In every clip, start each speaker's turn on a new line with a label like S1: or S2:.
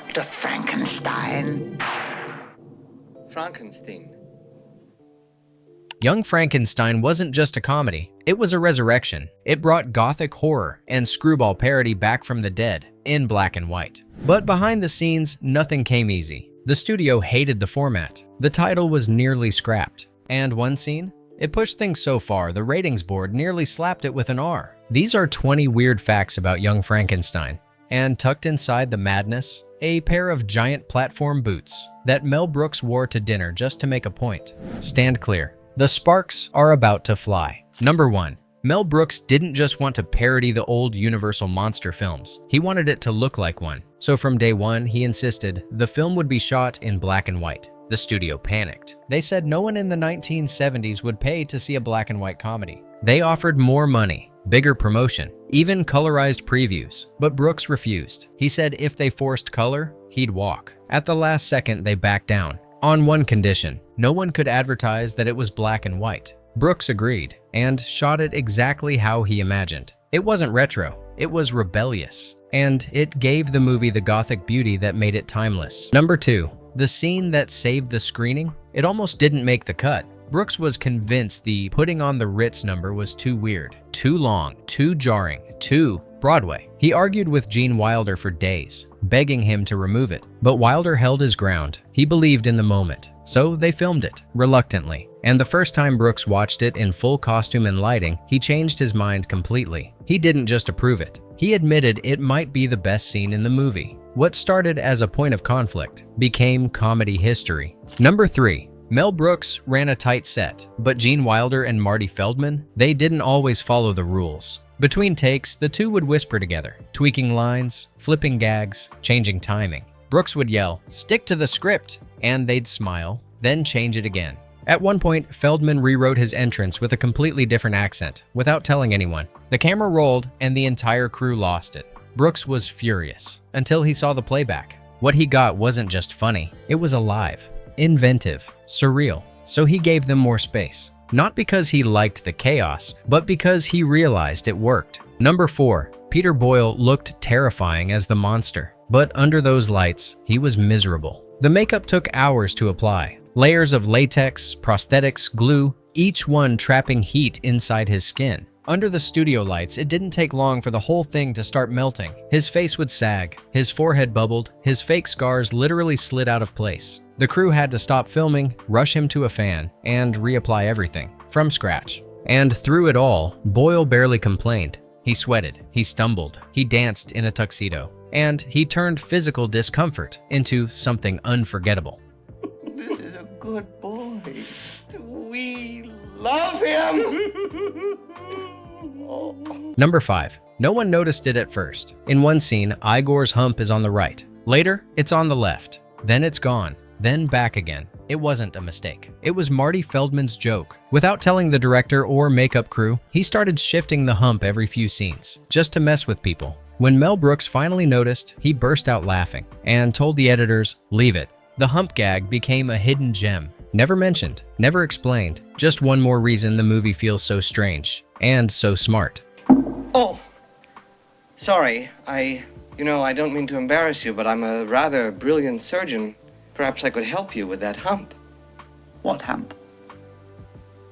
S1: Dr. Frankenstein.
S2: Frankenstein.
S3: Young Frankenstein wasn't just a comedy, it was a resurrection. It brought gothic horror and screwball parody back from the dead, in black and white. But behind the scenes, nothing came easy. The studio hated the format. The title was nearly scrapped. And one scene? It pushed things so far, the ratings board nearly slapped it with an R. These are 20 weird facts about Young Frankenstein. And tucked inside the madness, a pair of giant platform boots that Mel Brooks wore to dinner just to make a point. Stand clear. The sparks are about to fly. Number 1. Mel Brooks didn't just want to parody the old Universal monster films. He wanted it to look like one. So from day one, he insisted the film would be shot in black and white. The studio panicked. They said no one in the 1970s would pay to see a black and white comedy. They offered more money, bigger promotion, even colorized previews, but Brooks refused. He said if they forced color, he'd walk. At the last second, they backed down. On one condition, no one could advertise that it was black and white. Brooks agreed and shot it exactly how he imagined. It wasn't retro, it was rebellious, and it gave the movie the gothic beauty that made it timeless. Number 2. The scene that saved the screening? It almost didn't make the cut. Brooks was convinced the putting on the Ritz number was too weird, too long, too jarring, too Broadway. He argued with Gene Wilder for days, begging him to remove it. But Wilder held his ground. He believed in the moment. So they filmed it, reluctantly. And the first time Brooks watched it in full costume and lighting, he changed his mind completely. He didn't just approve it. He admitted it might be the best scene in the movie. What started as a point of conflict became comedy history. Number 3. Mel Brooks ran a tight set, but Gene Wilder and Marty Feldman, they didn't always follow the rules. Between takes, the two would whisper together, tweaking lines, flipping gags, changing timing. Brooks would yell, "Stick to the script," and they'd smile, then change it again. At one point, Feldman rewrote his entrance with a completely different accent, without telling anyone. The camera rolled, and the entire crew lost it. Brooks was furious, until he saw the playback. What he got wasn't just funny, it was alive, inventive, surreal. So he gave them more space. Not because he liked the chaos, but because he realized it worked. Number 4. Peter Boyle looked terrifying as the monster, but under those lights, he was miserable. The makeup took hours to apply. Layers of latex, prosthetics, glue, each one trapping heat inside his skin. Under the studio lights, it didn't take long for the whole thing to start melting. His face would sag, his forehead bubbled, his fake scars literally slid out of place. The crew had to stop filming, rush him to a fan, and reapply everything, from scratch. And through it all, Boyle barely complained. He sweated, he stumbled, he danced in a tuxedo, and he turned physical discomfort into something unforgettable.
S1: This is a good boy. We love him. Oh.
S3: Number 5. No one noticed it at first. In one scene, Igor's hump is on the right. Later, it's on the left. Then it's gone. Then back again. It wasn't a mistake. It was Marty Feldman's joke. Without telling the director or makeup crew, he started shifting the hump every few scenes, just to mess with people. When Mel Brooks finally noticed, he burst out laughing and told the editors, "Leave it." The hump gag became a hidden gem. Never mentioned, never explained. Just one more reason the movie feels so strange and so smart.
S2: Oh, sorry. I don't mean to embarrass you, but I'm a rather brilliant surgeon. Perhaps I could help you with that hump.
S1: What hump?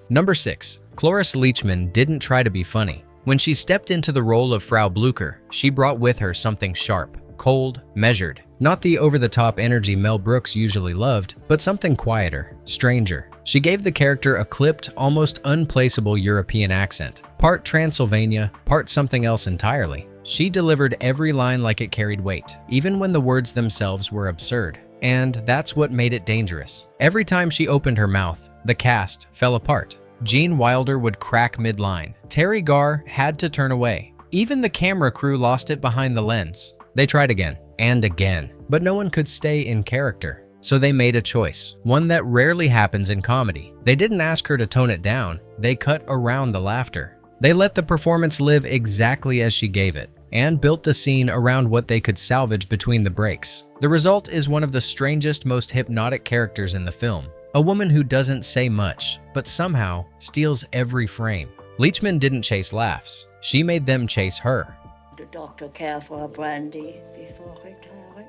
S3: Number 6. Cloris Leachman didn't try to be funny. When she stepped into the role of Frau Blucher, she brought with her something sharp, cold, measured. Not the over-the-top energy Mel Brooks usually loved, but something quieter, stranger. She gave the character a clipped, almost unplaceable European accent. Part Transylvania, part something else entirely. She delivered every line like it carried weight, even when the words themselves were absurd. And that's what made it dangerous. Every time she opened her mouth, the cast fell apart. Gene Wilder would crack mid-line. Terry Garr had to turn away. Even the camera crew lost it behind the lens. They tried again and again, but no one could stay in character. So they made a choice, one that rarely happens in comedy. They didn't ask her to tone it down, they cut around the laughter. They let the performance live exactly as she gave it, and built the scene around what they could salvage between the breaks. The result is one of the strangest, most hypnotic characters in the film. A woman who doesn't say much, but somehow steals every frame. Leachman didn't chase laughs, she made them chase her.
S4: The doctor care for her brandy before retiring?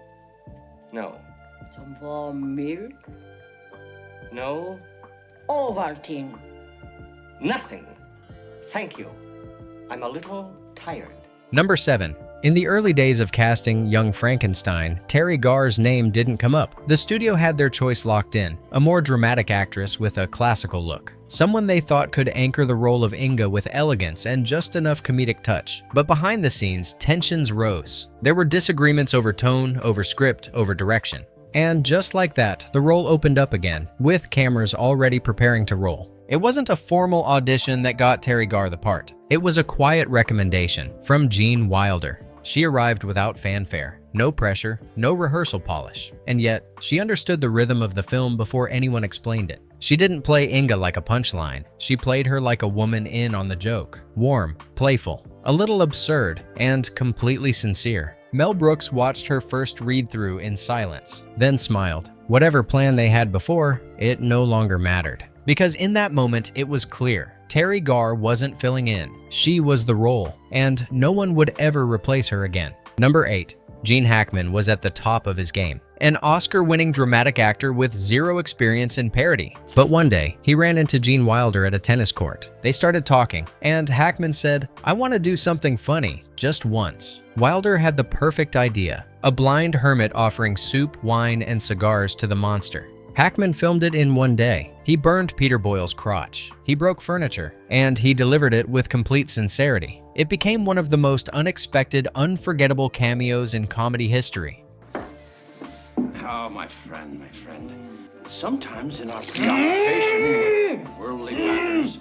S2: No.
S4: Some warm milk?
S2: No.
S4: Ovaltine.
S2: Nothing. Thank you. I'm a little tired.
S3: Number 7. In the early days of casting young Frankenstein, Terry Garr's name didn't come up. The studio had their choice locked in, a more dramatic actress with a classical look. Someone they thought could anchor the role of Inga with elegance and just enough comedic touch. But behind the scenes, tensions rose. There were disagreements over tone, over script, over direction. And just like that, the role opened up again, with cameras already preparing to roll. It wasn't a formal audition that got Terry Garr the part. It was a quiet recommendation from Gene Wilder. She arrived without fanfare, no pressure, no rehearsal polish, and yet she understood the rhythm of the film before anyone explained it. She didn't play Inga like a punchline. She played her like a woman in on the joke, warm, playful, a little absurd, and completely sincere. Mel Brooks watched her first read-through in silence, then smiled. Whatever plan they had before, it no longer mattered. Because in that moment, it was clear. Terry Garr wasn't filling in. She was the role, and no one would ever replace her again. Number 8. Gene Hackman was at the top of his game. An Oscar-winning dramatic actor with zero experience in parody. But one day, he ran into Gene Wilder at a tennis court. They started talking, and Hackman said, "I want to do something funny, just once." Wilder had the perfect idea. A blind hermit offering soup, wine, and cigars to the monster. Hackman filmed it in one day. He burned Peter Boyle's crotch. He broke furniture, and he delivered it with complete sincerity. It became one of the most unexpected, unforgettable cameos in comedy history.
S5: Oh, my friend, sometimes in our preoccupation with worldly matters.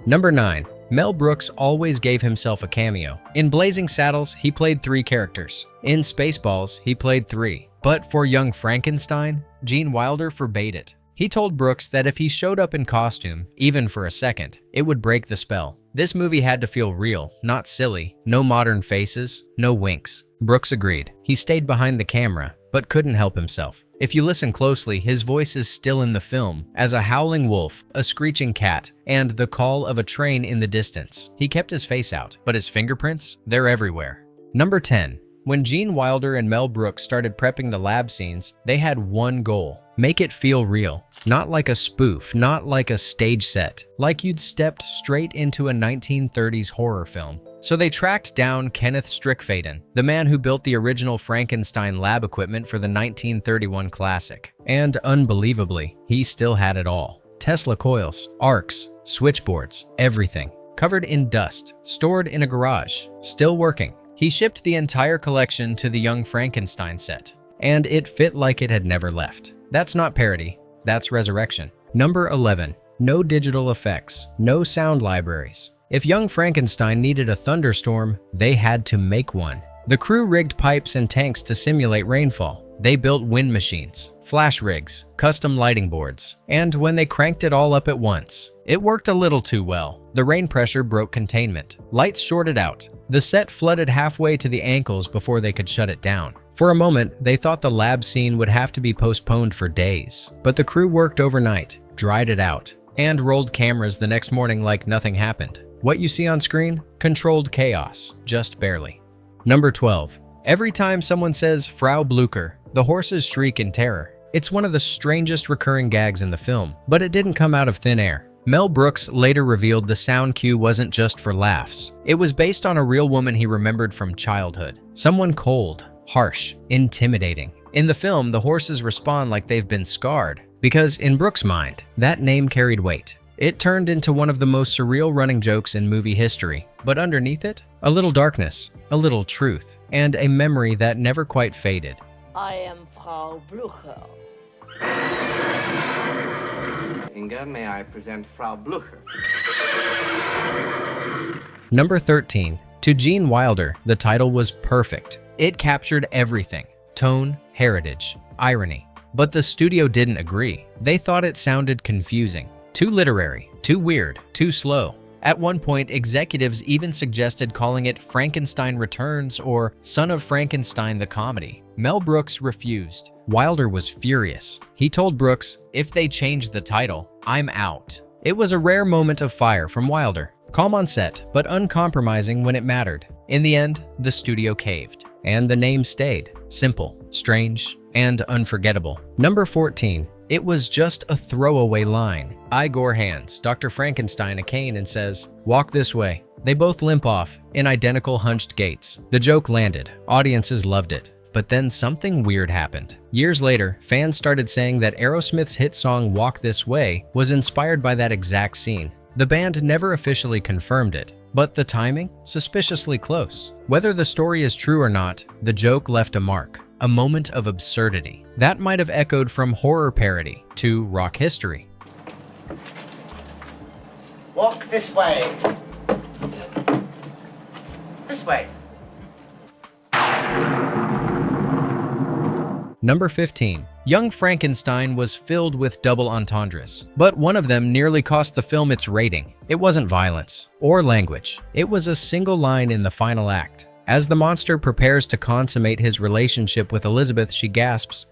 S3: Number 9. Mel Brooks always gave himself a cameo. In Blazing Saddles, he played 3 characters. In Spaceballs, he played 3. But for young Frankenstein, Gene Wilder forbade it. He told Brooks that if he showed up in costume, even for a second, it would break the spell. This movie had to feel real, not silly. No modern faces, no winks. Brooks agreed. He stayed behind the camera, but couldn't help himself. If you listen closely, his voice is still in the film, as a howling wolf, a screeching cat, and the call of a train in the distance. He kept his face out, but his fingerprints, they're everywhere. Number 10. When Gene Wilder and Mel Brooks started prepping the lab scenes, they had one goal: make it feel real. Not like a spoof, not like a stage set, like you'd stepped straight into a 1930s horror film. So they tracked down Kenneth Strickfaden, the man who built the original Frankenstein lab equipment for the 1931 classic. And unbelievably, he still had it all. Tesla coils, arcs, switchboards, everything. Covered in dust, stored in a garage, still working. He shipped the entire collection to the Young Frankenstein set, and it fit like it had never left. That's not parody, that's resurrection. Number 11. No digital effects, no sound libraries. If Young Frankenstein needed a thunderstorm, they had to make one. The crew rigged pipes and tanks to simulate rainfall. They built wind machines, flash rigs, custom lighting boards, and when they cranked it all up at once, it worked a little too well. The rain pressure broke containment. Lights shorted out. The set flooded halfway to the ankles before they could shut it down. For a moment, they thought the lab scene would have to be postponed for days, but the crew worked overnight, dried it out, and rolled cameras the next morning like nothing happened. What you see on screen? Controlled chaos, just barely. Number 12. Every time someone says Frau Blucher, the horses shriek in terror. It's one of the strangest recurring gags in the film, but it didn't come out of thin air. Mel Brooks later revealed the sound cue wasn't just for laughs. It was based on a real woman he remembered from childhood. Someone cold, harsh, intimidating. In the film, the horses respond like they've been scarred, because in Brooks' mind, that name carried weight. It turned into one of the most surreal running jokes in movie history, but underneath it, a little darkness, a little truth, and a memory that never quite faded.
S4: I am Frau Blucher.
S2: Inga, may I present Frau Blucher?
S3: Number 13. To Gene Wilder, the title was perfect. It captured everything: tone, heritage, irony. But the studio didn't agree. They thought it sounded confusing. Too literary, too weird, too slow. At one point, executives even suggested calling it Frankenstein Returns or Son of Frankenstein the Comedy. Mel Brooks refused. Wilder was furious. He told Brooks, "If they change the title, I'm out." It was a rare moment of fire from Wilder. Calm on set, but uncompromising when it mattered. In the end, the studio caved, and the name stayed. Simple, strange, and unforgettable. Number 14. It was just a throwaway line. Igor hands Dr. Frankenstein a cane and says, "Walk this way." They both limp off in identical hunched gaits. The joke landed. Audiences loved it. But then something weird happened. Years later, fans started saying that Aerosmith's hit song Walk This Way was inspired by that exact scene. The band never officially confirmed it, but the timing? Suspiciously close. Whether the story is true or not, the joke left a mark. A moment of absurdity. That might have echoed from horror parody to rock history.
S1: Walk this way. This way.
S3: Number 15. Young Frankenstein was filled with double entendres, but one of them nearly cost the film its rating. It wasn't violence or language. It was a single line in the final act. As the monster prepares to consummate his relationship with Elizabeth, she gasps,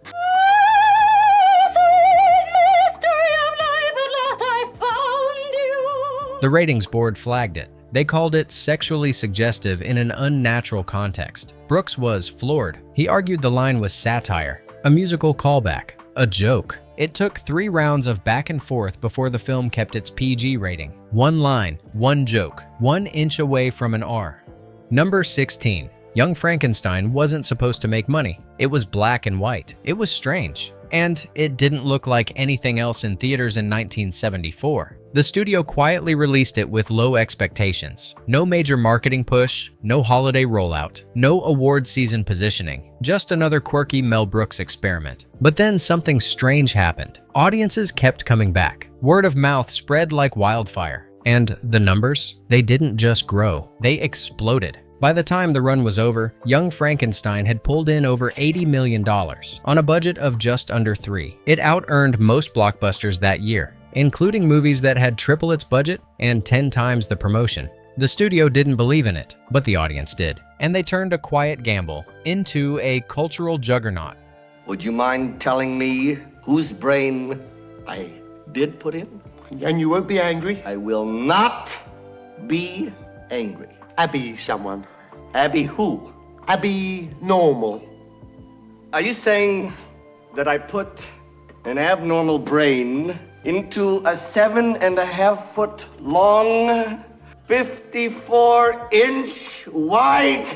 S3: The ratings board flagged it. They called it sexually suggestive in an unnatural context. Brooks was floored. He argued the line was satire, a musical callback, a joke. It took 3 rounds of back and forth before the film kept its PG rating. One line, one joke, 1 inch away from an R. Number 16. Young Frankenstein wasn't supposed to make money. It was black and white. It was strange. And it didn't look like anything else in theaters in 1974. The studio quietly released it with low expectations. No major marketing push, no holiday rollout, no award season positioning, just another quirky Mel Brooks experiment. But then something strange happened. Audiences kept coming back. Word of mouth spread like wildfire. And the numbers? They didn't just grow, they exploded. By the time the run was over, Young Frankenstein had pulled in over $80 million on a budget of just under $3. It out-earned most blockbusters that year, including movies that had triple its budget and 10 times the promotion. The studio didn't believe in it, but the audience did, and they turned a quiet gamble into a cultural juggernaut.
S2: Would you mind telling me whose brain I did put in?
S6: And you won't be angry?
S2: I will not be angry.
S6: Abby someone.
S2: Abby who?
S6: Abby normal.
S2: Are you saying that I put an abnormal brain into a 7.5-foot long, 54-inch wide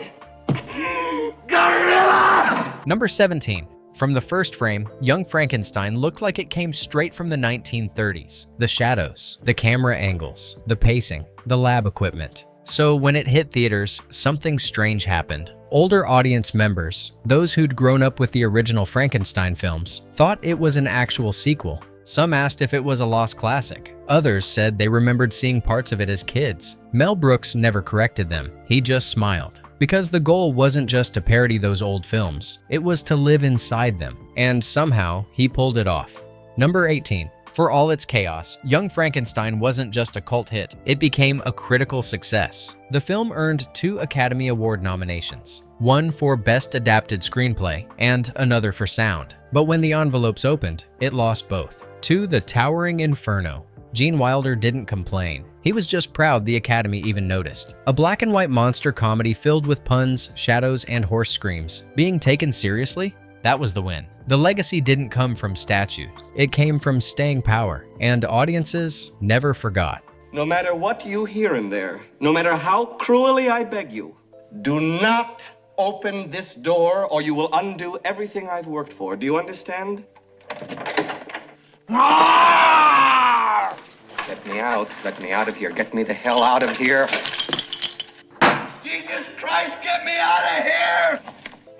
S2: gorilla?
S3: Number 17. From the first frame, Young Frankenstein looked like it came straight from the 1930s. The shadows, the camera angles, the pacing, the lab equipment. So when it hit theaters, something strange happened. Older audience members, those who'd grown up with the original Frankenstein films, thought it was an actual sequel. Some asked if it was a lost classic. Others said they remembered seeing parts of it as kids. Mel Brooks never corrected them. He just smiled. Because the goal wasn't just to parody those old films, it was to live inside them. And somehow, he pulled it off. Number 18. For all its chaos, Young Frankenstein wasn't just a cult hit, it became a critical success. The film earned 2 Academy Award nominations, one for Best Adapted Screenplay and another for Sound. But when the envelopes opened, it lost both to The Towering Inferno. Gene Wilder didn't complain. He was just proud the Academy even noticed. A black and white monster comedy filled with puns, shadows, and horse screams. Being taken seriously? That was the win. The legacy didn't come from statute. It came from staying power, and audiences never forgot.
S2: No matter what you hear in there, no matter how cruelly I beg you, do not open this door or you will undo everything I've worked for. Do you understand? Let me out. Let me out of here. Get me the hell out of here. Jesus Christ, get me out of here!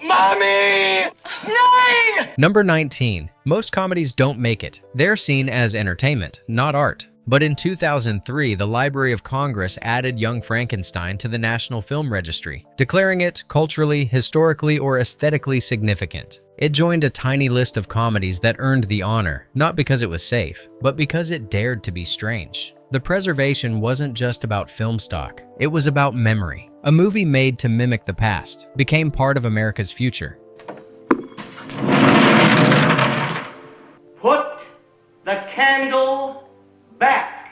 S2: Mommy! 9!
S3: Number 19. Most comedies don't make it. They're seen as entertainment, not art. But in 2003, the Library of Congress added Young Frankenstein to the National Film Registry, declaring it culturally, historically, or aesthetically significant. It joined a tiny list of comedies that earned the honor, not because it was safe, but because it dared to be strange. The preservation wasn't just about film stock, it was about memory. A movie made to mimic the past became part of America's future.
S2: Put the candle back.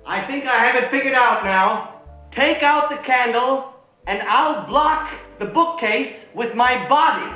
S2: I think I have it figured out now. Take out the candle
S7: and I'll block the bookcase with my body.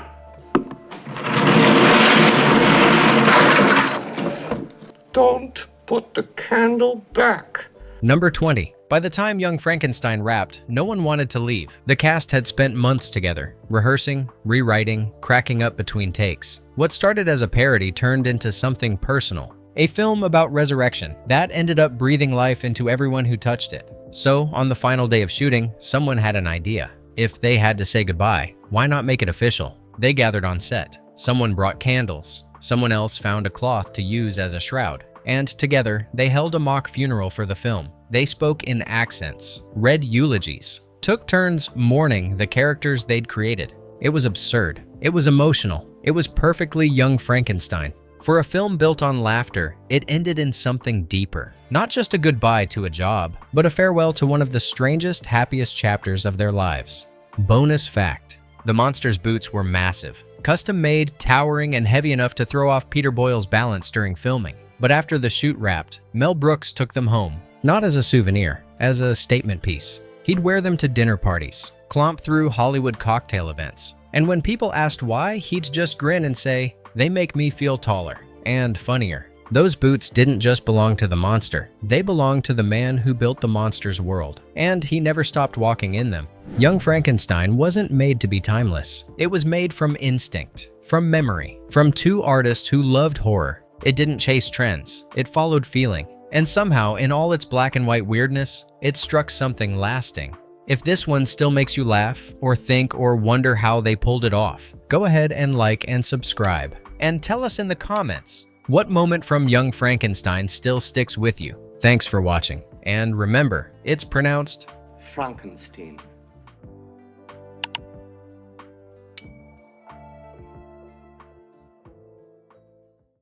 S2: Don't put the candle back.
S3: Number 20. By the time Young Frankenstein wrapped, no one wanted to leave. The cast had spent months together, rehearsing, rewriting, cracking up between takes. What started as a parody turned into something personal. A film about resurrection that ended up breathing life into everyone who touched it. So, on the final day of shooting, someone had an idea. If they had to say goodbye, why not make it official? They gathered on set. Someone brought candles. Someone else found a cloth to use as a shroud. And together, they held a mock funeral for the film. They spoke in accents, read eulogies, took turns mourning the characters they'd created. It was absurd. It was emotional. It was perfectly Young Frankenstein. For a film built on laughter, it ended in something deeper. Not just a goodbye to a job, but a farewell to one of the strangest, happiest chapters of their lives. Bonus fact: the monster's boots were massive, custom-made, towering, and heavy enough to throw off Peter Boyle's balance during filming. But after the shoot wrapped, Mel Brooks took them home, not as a souvenir, as a statement piece. He'd wear them to dinner parties, clomp through Hollywood cocktail events, and when people asked why, he'd just grin and say, "They make me feel taller and funnier." Those boots didn't just belong to the monster, they belonged to the man who built the monster's world, and he never stopped walking in them. Young Frankenstein wasn't made to be timeless. It was made from instinct, from memory, from two artists who loved horror. It didn't chase trends, it followed feeling. And somehow, in all its black and white weirdness, it struck something lasting. If this one still makes you laugh, or think, or wonder how they pulled it off, go ahead and like and subscribe. And tell us in the comments, what moment from Young Frankenstein still sticks with you? Thanks for watching. And remember, it's pronounced
S2: Frankenstein.